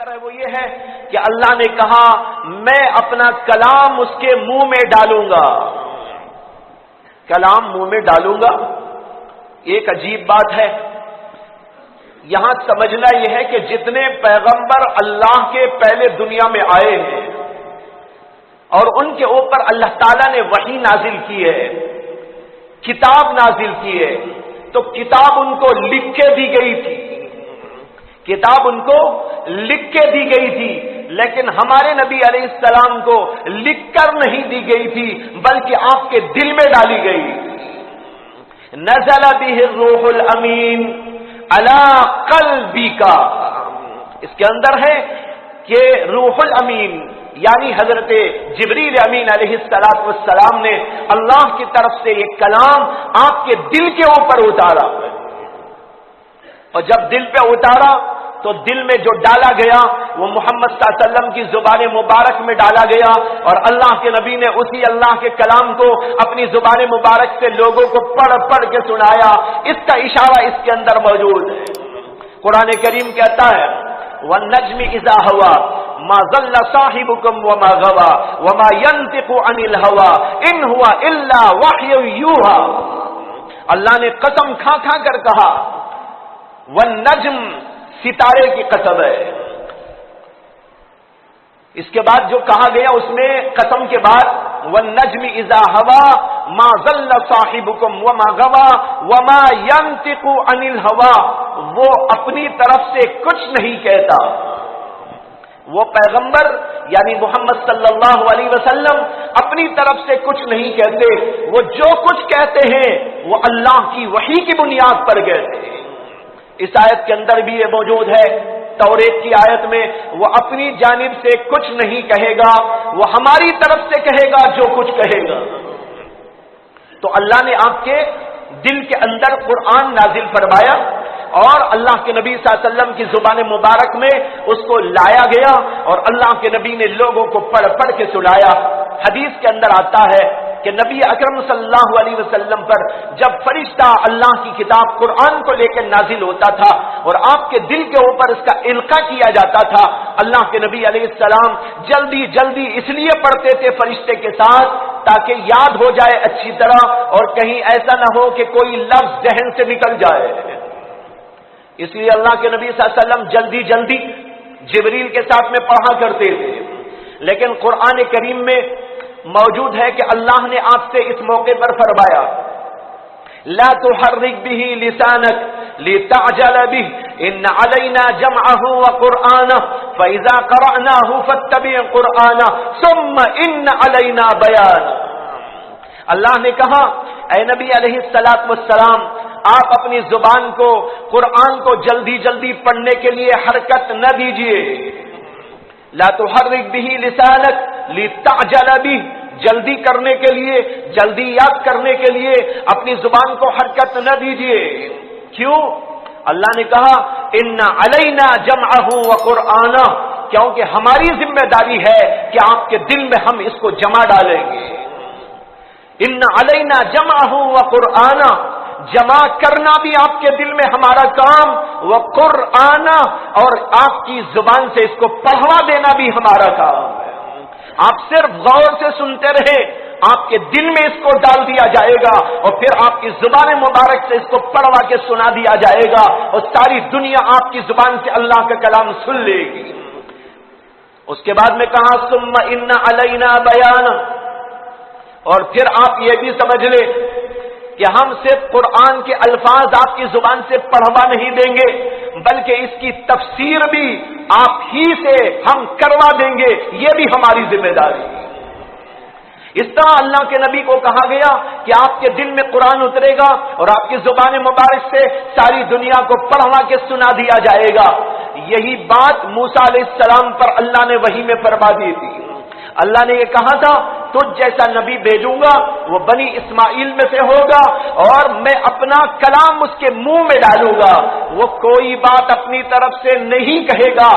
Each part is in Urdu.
بہتر ہے وہ یہ ہے کہ اللہ نے کہا میں اپنا کلام اس کے منہ میں ڈالوں گا، کلام منہ میں ڈالوں گا۔ ایک عجیب بات ہے، یہاں سمجھنا یہ ہے کہ جتنے پیغمبر اللہ کے پہلے دنیا میں آئے ہیں اور ان کے اوپر اللہ تعالیٰ نے وحی نازل کی ہے، کتاب نازل کی ہے، تو کتاب ان کو لکھ کے دی گئی تھی، کتاب ان کو لکھ کے دی گئی تھی، لیکن ہمارے نبی علیہ السلام کو لکھ کر نہیں دی گئی تھی بلکہ آپ کے دل میں ڈالی گئی۔ نزل بہ الروح الامین علی قلبک، اس کے اندر ہے کہ روح الامین یعنی حضرت جبریل امین علیہ السلام نے اللہ کی طرف سے یہ کلام آپ کے دل کے اوپر اتارا، اور جب دل پہ اتارا تو دل میں جو ڈالا گیا وہ محمد صلی اللہ علیہ وسلم کی زبان مبارک میں ڈالا گیا، اور اللہ کے نبی نے اسی اللہ کے کلام کو اپنی زبان مبارک سے لوگوں کو پڑھ پڑھ کے سنایا۔ اس کا اشارہ اس کے اندر موجود ہے۔ قرآن کریم کہتا ہے وَالنَّجْمِ إِذَا هَوَىٰ مَا ضَلَّ صَاحِبُكُمْ وَمَا غَوَىٰ وَمَا يَنطِقُ عَنِ الْهَوَىٰ إِنْ هُوَ إِلَّا وَحْيٌ يُوحَىٰ۔ اللہ نے قسم کھا کھا کر کہا، وَالنَّجْمِ ستارے کی قسم ہے۔ اس کے بعد جو کہا گیا اس میں قسم کے بعد وَالنَّجْمِ إِذَا هَوَىٰ مَا ضَلَّ صَاحِبُكُمْ وَمَا غَوَىٰ وَمَا يَنطِقُ عَنِ الْهَوَىٰ، وہ اپنی طرف سے کچھ نہیں کہتا۔ وہ پیغمبر یعنی محمد صلی اللہ علیہ وسلم اپنی طرف سے کچھ نہیں کہتے، وہ جو کچھ کہتے ہیں وہ اللہ کی وحی کی بنیاد پر کہتے ہیں۔ اس آیت کے اندر بھی یہ موجود ہے، توریت کی آیت میں وہ اپنی جانب سے کچھ نہیں کہے گا، وہ ہماری طرف سے کہے گا جو کچھ کہے گا۔ تو اللہ نے آپ کے دل کے اندر قرآن نازل فرمایا، اور اللہ کے نبی صلی اللہ علیہ وسلم کی زبان مبارک میں اس کو لایا گیا، اور اللہ کے نبی نے لوگوں کو پڑھ پڑھ کے سنایا۔ حدیث کے اندر آتا ہے کہ نبی اکرم صلی اللہ علیہ وسلم پر جب فرشتہ اللہ کی کتاب قرآن کو لے کر نازل ہوتا تھا اور آپ کے دل کے اوپر اس کا القاء کیا جاتا تھا، اللہ کے نبی علیہ السلام جلدی جلدی اس لیے پڑھتے تھے فرشتے کے ساتھ تاکہ یاد ہو جائے اچھی طرح، اور کہیں ایسا نہ ہو کہ کوئی لفظ ذہن سے نکل جائے۔ اس لیے اللہ کے نبی صلی اللہ علیہ وسلم جلدی جلدی جبریل کے ساتھ میں پڑھا کرتے تھے۔ لیکن قرآن کریم میں موجود ہے کہ اللہ نے آپ سے اس موقع پر فرمایا لا تحرک به لسانك لتعجل به ان علينا جمعه وقرآنه فاذا قرأناه فاتبع قرآنه ثم ان علينا بيانه۔ اللہ نے کہا اے نبی علیہ السلام آپ اپنی زبان کو قرآن کو جلدی جلدی پڑھنے کے لیے حرکت نہ دیجیے۔ لا تحرک به لسانك لتعجل به، جلدی کرنے کے لیے، جلدی یاد کرنے کے لیے اپنی زبان کو حرکت نہ دیجیے۔ کیوں؟ اللہ نے کہا ان علینا جمعہ وقرآنہ، کیونکہ ہماری ذمہ داری ہے کہ آپ کے دل میں ہم اس کو جمع ڈالیں گے۔ ان علینا جمعہ وقرآنہ، جمع کرنا بھی آپ کے دل میں ہمارا کام، وقرآنہ، اور آپ کی زبان سے اس کو پڑھوا دینا بھی ہمارا کام ہے۔ آپ صرف غور سے سنتے رہے، آپ کے دل میں اس کو ڈال دیا جائے گا، اور پھر آپ کی زبان مبارک سے اس کو پڑھوا کے سنا دیا جائے گا، اور ساری دنیا آپ کی زبان سے اللہ کا کلام سن لے گی۔ اس کے بعد میں کہا ثم ان علینا بیان، اور پھر آپ یہ بھی سمجھ لیں کہ ہم صرف قرآن کے الفاظ آپ کی زبان سے پڑھوا نہیں دیں گے بلکہ اس کی تفسیر بھی آپ ہی سے ہم کروا دیں گے، یہ بھی ہماری ذمہ داری ہے۔ اس طرح اللہ کے نبی کو کہا گیا کہ آپ کے دل میں قرآن اترے گا اور آپ کی زبان مبارک سے ساری دنیا کو پڑھوا کے سنا دیا جائے گا۔ یہی بات موسیٰ علیہ السلام پر اللہ نے وحی میں فرما دی تھی۔ اللہ نے یہ کہا تھا تجھ جیسا نبی بھیجوں گا، وہ بنی اسماعیل میں سے ہوگا، اور میں اپنا کلام اس کے منہ میں ڈالوں گا، وہ کوئی بات اپنی طرف سے نہیں کہے گا،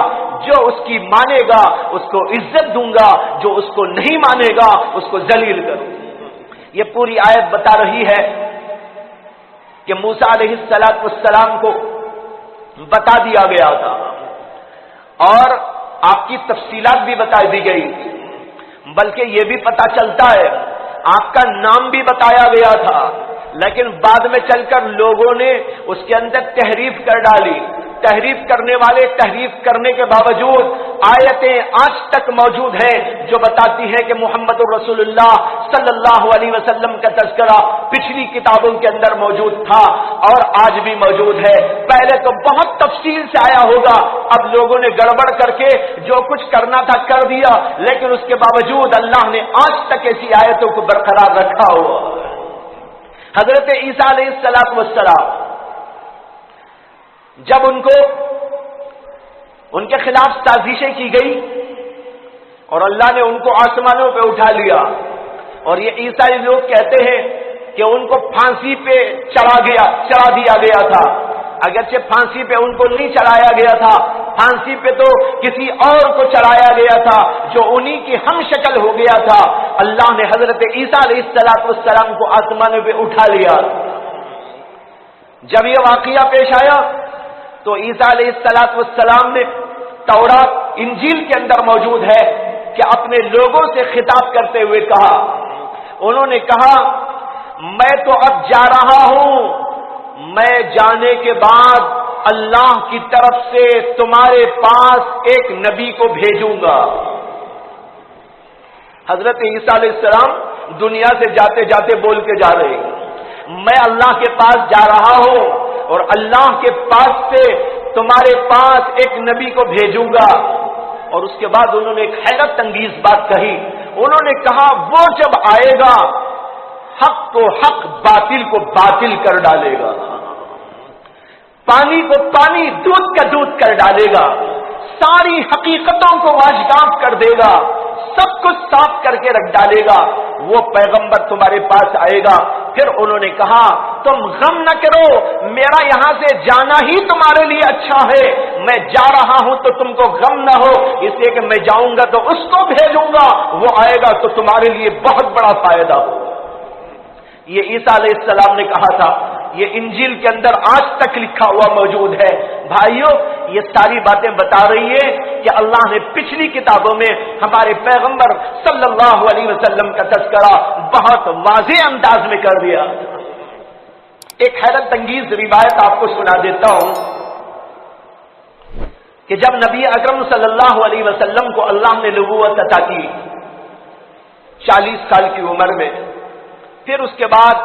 جو اس کی مانے گا اس کو عزت دوں گا، جو اس کو نہیں مانے گا اس کو ذلیل کروں گا۔ یہ پوری آیت بتا رہی ہے کہ موسیٰ علیہ السلام کو بتا دیا گیا تھا، اور آپ کی تفصیلات بھی بتا دی گئی، بلکہ یہ بھی پتا چلتا ہے آپ کا نام بھی بتایا گیا تھا، لیکن بعد میں چل کر لوگوں نے اس کے اندر تحریف کر ڈالی۔ تحریف کرنے والے تحریف کرنے کے باوجود آیتیں آج تک موجود ہیں جو بتاتی ہیں کہ محمد رسول اللہ صلی اللہ علیہ وسلم کا تذکرہ پچھلی کتابوں کے اندر موجود تھا اور آج بھی موجود ہے۔ پہلے تو بہت تفصیل سے آیا ہوگا، اب لوگوں نے گڑبڑ کر کے جو کچھ کرنا تھا کر دیا، لیکن اس کے باوجود اللہ نے آج تک ایسی آیتوں کو برقرار رکھا ہوا۔ حضرت عیسیٰ علیہ السلام جب ان کے خلاف سازشیں کی گئی اور اللہ نے ان کو آسمانوں پہ اٹھا لیا، اور یہ عیسائی لوگ کہتے ہیں کہ ان کو پھانسی پہ چڑھا دیا گیا تھا، اگرچہ پھانسی پہ ان کو نہیں چڑھایا گیا تھا، پھانسی پہ تو کسی اور کو چڑھایا گیا تھا جو انہی کی ہم شکل ہو گیا تھا۔ اللہ نے حضرت عیسیٰ علیہ السلام کو آسمانوں پہ اٹھا لیا۔ جب یہ واقعہ پیش آیا تو عیسیٰ علیہ السلام نے، تورات انجیل کے اندر موجود ہے کہ اپنے لوگوں سے خطاب کرتے ہوئے کہا، انہوں نے کہا میں تو اب جا رہا ہوں، میں جانے کے بعد اللہ کی طرف سے تمہارے پاس ایک نبی کو بھیجوں گا۔ حضرت عیسیٰ علیہ السلام دنیا سے جاتے جاتے بول کے جا رہے ہیں، میں اللہ کے پاس جا رہا ہوں اور اللہ کے پاس سے تمہارے پاس ایک نبی کو بھیجوں گا۔ اور اس کے بعد انہوں نے ایک حیرت انگیز بات کہی، انہوں نے کہا وہ جب آئے گا حق کو حق، باطل کو باطل کر ڈالے گا، پانی کو پانی، دودھ کا دودھ کر ڈالے گا، ساری حقیقتوں کو واجگاف کر دے گا، سب کچھ صاف کر کے رکھ ڈالے گا، وہ پیغمبر تمہارے پاس آئے گا۔ پھر انہوں نے کہا تم غم نہ کرو، میرا یہاں سے جانا ہی تمہارے لیے اچھا ہے، میں جا رہا ہوں تو تم کو غم نہ ہو، اس لیے کہ میں جاؤں گا تو اس کو بھیجوں گا، وہ آئے گا تو تمہارے لیے بہت بڑا فائدہ ہو۔ یہ عیسیٰ علیہ السلام نے کہا تھا، یہ انجیل کے اندر آج تک لکھا ہوا موجود ہے۔ بھائیو، یہ ساری باتیں بتا رہی ہے کہ اللہ نے پچھلی کتابوں میں ہمارے پیغمبر صلی اللہ علیہ وسلم کا تذکرہ بہت واضح انداز میں کر دیا۔ ایک حیرت انگیز روایت آپ کو سنا دیتا ہوں کہ جب نبی اکرم صلی اللہ علیہ وسلم کو اللہ نے نبوت عطا کی 40 سال کی عمر میں، پھر اس کے بعد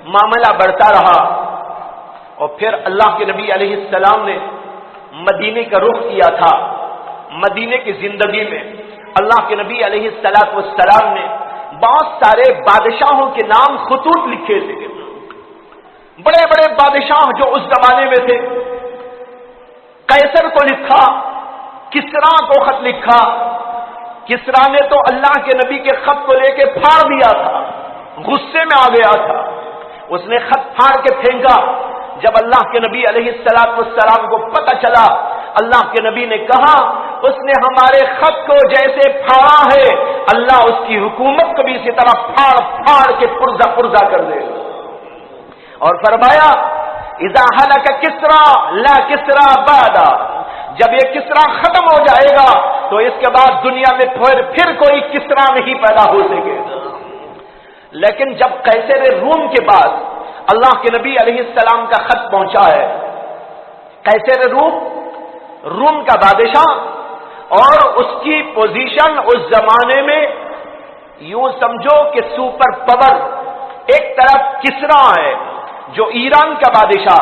معاملہ بڑھتا رہا اور پھر اللہ کے نبی علیہ السلام نے مدینے کا رخ کیا تھا۔ مدینے کی زندگی میں اللہ کے نبی علیہ السلام نے بہت سارے بادشاہوں کے نام خطوط لکھے تھے، بڑے بڑے بادشاہ جو اس زمانے میں تھے۔ قیصر کو لکھا، کسرا کو خط لکھا۔ کسرا نے تو اللہ کے نبی کے خط کو لے کے پھاڑ دیا تھا، غصے میں آ گیا تھا، اس نے خط پھاڑ کے پھینکا۔ جب اللہ کے نبی علیہ السلام کو پتہ چلا، اللہ کے نبی نے کہا اس نے ہمارے خط کو جیسے پھاڑا ہے، اللہ اس کی حکومت کو بھی اسی طرح پھاڑ پھاڑ کے پرزہ پرزہ کر دے گا۔ اور فرمایا اذا ہلک کسرا لا کسرا بعدا، جب یہ کسرا ختم ہو جائے گا تو اس کے بعد دنیا میں پھر کوئی کسرا نہیں پیدا ہو سکے گا۔ لیکن جب قیصر روم کے پاس اللہ کے نبی علیہ السلام کا خط پہنچا ہے، قیصر روم کا بادشاہ اور اس کی پوزیشن اس زمانے میں یوں سمجھو کہ سپر پاور، ایک طرف کسرا ہے جو ایران کا بادشاہ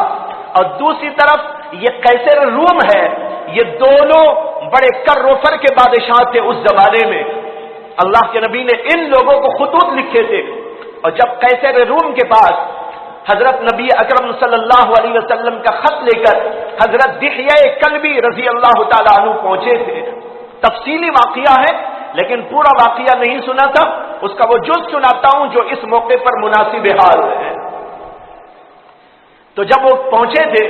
اور دوسری طرف یہ قیصر روم ہے، یہ دونوں بڑے کر و فر کے بادشاہ تھے اس زمانے میں۔ اللہ کے نبی نے ان لوگوں کو خطوط لکھے تھے، اور جب قیصر روم کے پاس حضرت نبی اکرم صلی اللہ علیہ وسلم کا خط لے کر حضرت دحیہ کلبی رضی اللہ تعالیٰ عنہ پہنچے تھے، تفصیلی واقعہ ہے لیکن پورا واقعہ نہیں سنا تھا، اس کا وہ جز سناتا ہوں جو اس موقع پر مناسب حال ہے۔ تو جب وہ پہنچے تھے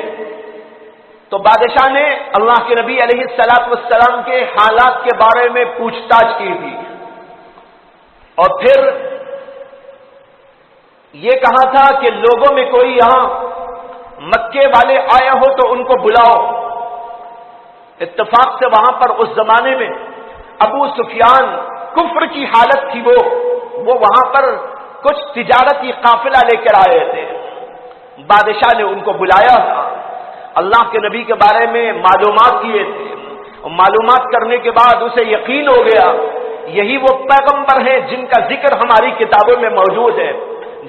تو بادشاہ نے اللہ کے نبی علیہ السلام کے حالات کے بارے میں پوچھ تاچھ کی تھی، اور پھر یہ کہا تھا کہ لوگوں میں کوئی یہاں مکے والے آئے ہو تو ان کو بلاؤ۔ اتفاق سے وہاں پر اس زمانے میں ابو سفیان کفر کی حالت تھی، وہ وہاں پر کچھ تجارتی قافلہ لے کر آئے تھے۔ بادشاہ نے ان کو بلایا تھا، اللہ کے نبی کے بارے میں معلومات کیے تھے، اور معلومات کرنے کے بعد اسے یقین ہو گیا یہی وہ پیغمبر ہیں جن کا ذکر ہماری کتابوں میں موجود ہے۔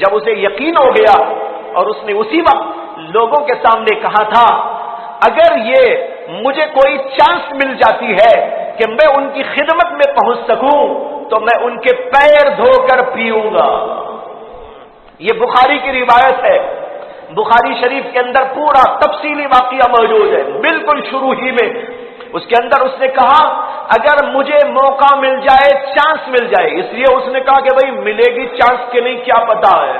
جب اسے یقین ہو گیا اور اس نے اسی وقت لوگوں کے سامنے کہا تھا اگر یہ مجھے کوئی چانس مل جاتی ہے کہ میں ان کی خدمت میں پہنچ سکوں تو میں ان کے پیر دھو کر پیوں گا۔ یہ بخاری کی روایت ہے، بخاری شریف کے اندر پورا تفصیلی واقعہ موجود ہے، بالکل شروع ہی میں اس کے اندر اس نے کہا اگر مجھے موقع مل جائے، چانس مل جائے، اس لیے اس نے کہا کہ بھائی ملے گی چانس کے نہیں کیا پتا ہے،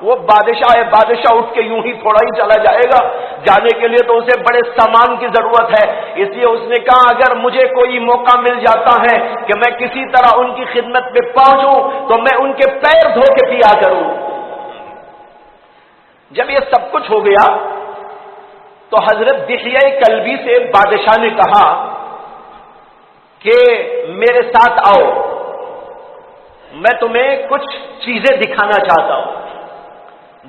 وہ بادشاہ ہے، بادشاہ اٹھ کے یوں ہی تھوڑا ہی چلا جائے گا، جانے کے لیے تو اسے بڑے سامان کی ضرورت ہے، اس لیے اس نے کہا اگر مجھے کوئی موقع مل جاتا ہے کہ میں کسی طرح ان کی خدمت میں پہنچوں تو میں ان کے پیر دھو کے پیا کروں۔ جب یہ سب کچھ ہو گیا تو حضرت دحیہ کلبی سے بادشاہ نے کہا کہ میرے ساتھ آؤ، میں تمہیں کچھ چیزیں دکھانا چاہتا ہوں۔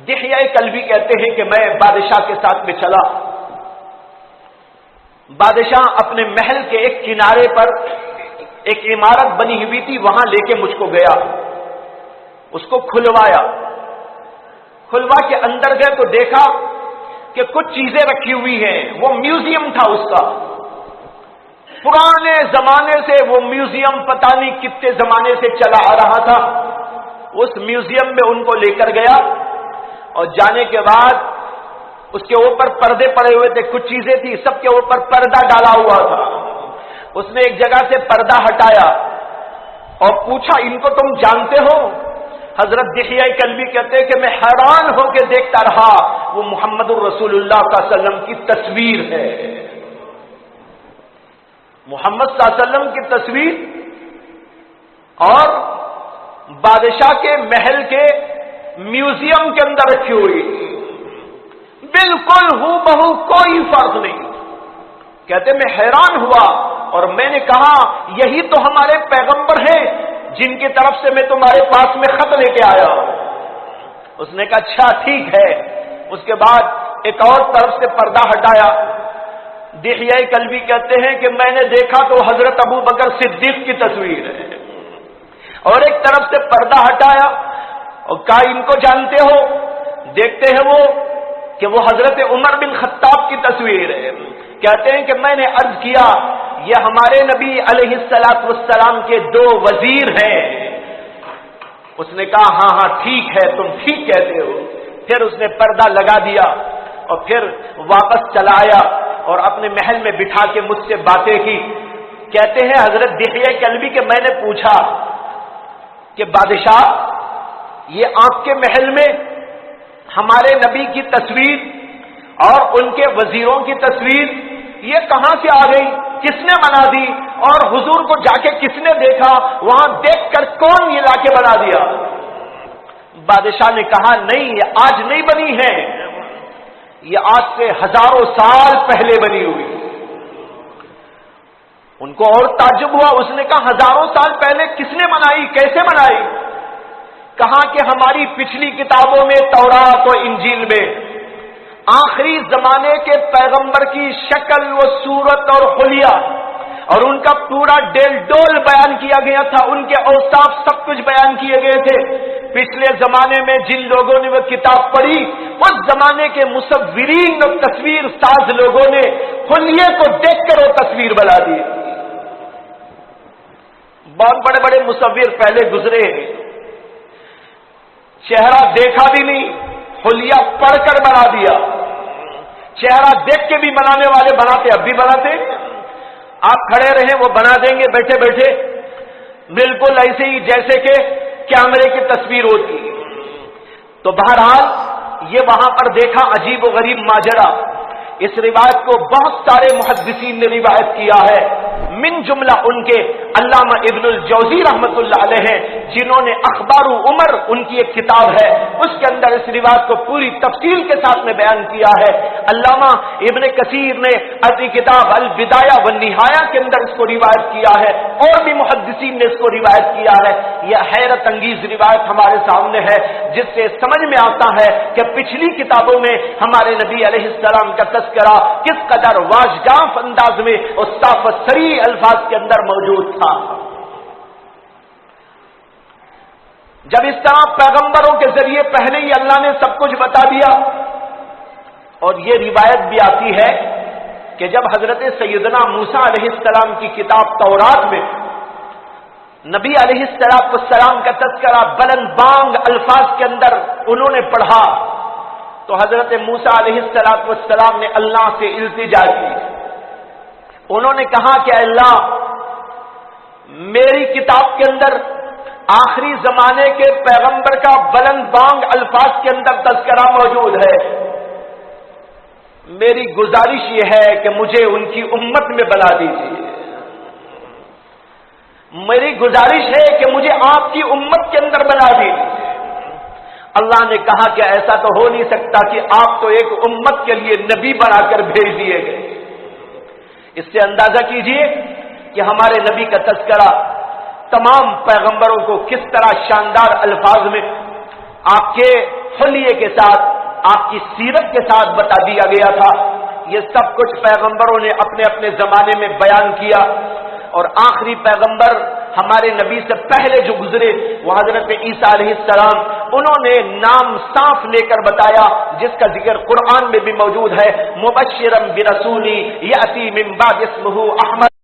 دحیہ کلبی کہتے ہیں کہ میں بادشاہ کے ساتھ میں چلا۔ بادشاہ اپنے محل کے ایک کنارے پر ایک عمارت بنی ہوئی تھی، وہاں لے کے مجھ کو گیا، اس کو کھلوایا، کھلوا کے اندر گئے تو دیکھا کہ کچھ چیزیں رکھی ہوئی ہیں، وہ میوزیم تھا اس کا، پرانے زمانے سے وہ میوزیم پتہ نہیں کتنے زمانے سے چلا آ رہا تھا۔ اس میوزیم میں ان کو لے کر گیا اور جانے کے بعد اس کے اوپر پردے پڑے ہوئے تھے، کچھ چیزیں تھی، سب کے اوپر پردہ ڈالا ہوا تھا۔ اس نے ایک جگہ سے پردہ ہٹایا اور پوچھا ان کو تم جانتے ہو؟ حضرت دحیہ کلبی کہتے ہیں کہ میں حیران ہو کے دیکھتا رہا، وہ محمد الرسول اللہ صلی اللہ علیہ وسلم کی تصویر ہے، محمد صلی اللہ علیہ وسلم کی تصویر، اور بادشاہ کے محل کے میوزیم کے اندر رکھی ہوئی، بالکل ہو بہو کوئی فرق نہیں۔ کہتے میں حیران ہوا اور میں نے کہا یہی تو ہمارے پیغمبر ہیں جن کی طرف سے میں تمہارے پاس میں خط لے کے آیا ہوں۔ اس نے کہا اچھا ٹھیک ہے۔ اس کے بعد ایک اور طرف سے پردہ ہٹایا۔ دحیہ کلبی کہتے ہیں کہ میں نے دیکھا تو حضرت ابو بکر صدیق کی تصویر ہے، اور ایک طرف سے پردہ ہٹایا اور کہا ان کو جانتے ہو؟ دیکھتے ہیں وہ کہ وہ حضرت عمر بن خطاب کی تصویر ہے۔ کہتے ہیں کہ میں نے عرض کیا یہ ہمارے نبی علیہ الصلوۃ والسلام کے دو وزیر ہیں۔ اس نے کہا ہاں ہاں ٹھیک ہے، تم ٹھیک کہتے ہو۔ پھر اس نے پردہ لگا دیا اور پھر واپس چلا آیا اور اپنے محل میں بٹھا کے مجھ سے باتیں کی۔ کہتے ہیں حضرت دحیہ کلبی کہ میں نے پوچھا کہ بادشاہ یہ آپ کے محل میں ہمارے نبی کی تصویر اور ان کے وزیروں کی تصویر یہ کہاں سے آ گئی، کس نے بنا دی، اور حضور کو جا کے کس نے دیکھا، وہاں دیکھ کر کون یہ لا کے بنا دیا؟ بادشاہ نے کہا نہیں یہ آج نہیں بنی ہے، یہ آج سے ہزاروں سال پہلے بنی ہوئی۔ ان کو اور تعجب ہوا، اس نے کہا ہزاروں سال پہلے کس نے بنائی، کیسے بنائی؟ کہا کہ ہماری پچھلی کتابوں میں تورات و انجیل میں آخری زمانے کے پیغمبر کی شکل و صورت اور حلیہ اور ان کا پورا ڈیل ڈول بیان کیا گیا تھا، ان کے اوصاف سب کچھ بیان کیے گئے تھے۔ پچھلے زمانے میں جن لوگوں نے وہ کتاب پڑھی اس زمانے کے مصورین اور تصویر ساز لوگوں نے حلیے کو دیکھ کر وہ تصویر بنا دی۔ بہت بڑے بڑے مصور پہلے گزرے ہیں، چہرہ دیکھا بھی نہیں، حلیہ پڑھ کر بنا دیا۔ چہرہ دیکھ کے بھی بنانے والے بناتے، اب بھی بناتے، آپ کھڑے رہیں وہ بنا دیں گے بیٹھے بیٹھے، بالکل ایسے ہی جیسے کہ کیمرے کی تصویر ہوتی۔ تو بہرحال یہ وہاں پر دیکھا عجیب و غریب ماجرا۔ اس روایت کو بہت سارے محدثین نے روایت کیا ہے من جملہ ان کے علامہ ابن الجوزی رحمۃ اللہ علیہ ہیں، جنہوں نے اخبار عمر ان کی ایک کتاب ہے، اس کے اندر اس روایت کو پوری تفصیل کے ساتھ میں بیان کیا ہے۔ علامہ ابن کثیر نے اپنی کتاب البدایہ والنہایہ کے اندر اس کو روایت کیا ہے، اور بھی محدثین نے اس کو روایت کیا ہے۔ یہ حیرت انگیز روایت ہمارے سامنے ہے، جس سے سمجھ میں آتا ہے کہ پچھلی کتابوں میں ہمارے نبی علیہ السلام کا تذکرہ کس قدر واضح انداز میں اور صاف و صریح الفاظ کے اندر موجود تھا۔ جب اس طرح پیغمبروں کے ذریعے پہلے ہی اللہ نے سب کچھ بتا دیا، اور یہ روایت بھی آتی ہے کہ جب حضرت سیدنا موسیٰ علیہ السلام کی کتاب تورات میں نبی علیہ السلام کا تذکرہ بلند بانگ الفاظ کے اندر انہوں نے پڑھا، تو حضرت موسیٰ علیہ السلام نے اللہ سے التجا کی۔ انہوں نے کہا کہ اللہ، میری کتاب کے اندر آخری زمانے کے پیغمبر کا بلند بانگ الفاظ کے اندر تذکرہ موجود ہے، میری گزارش یہ ہے کہ مجھے ان کی امت میں بنا دیجیے، میری گزارش ہے کہ مجھے آپ کی امت کے اندر بنا دیجیے۔ اللہ نے کہا کہ ایسا تو ہو نہیں سکتا کہ آپ تو ایک امت کے لیے نبی بنا کر بھیج دیے گئے۔ اس سے اندازہ کیجئے کہ ہمارے نبی کا تذکرہ تمام پیغمبروں کو کس طرح شاندار الفاظ میں آپ کے حلیے کے ساتھ، آپ کی سیرت کے ساتھ بتا دیا گیا تھا۔ یہ سب کچھ پیغمبروں نے اپنے اپنے زمانے میں بیان کیا، اور آخری پیغمبر ہمارے نبی سے پہلے جو گزرے وہ حضرت عیسیٰ علیہ السلام، انہوں نے نام صاف لے کر بتایا، جس کا ذکر قرآن میں بھی موجود ہے، مبشرا برسول یأتی من بعد اسمہ احمد۔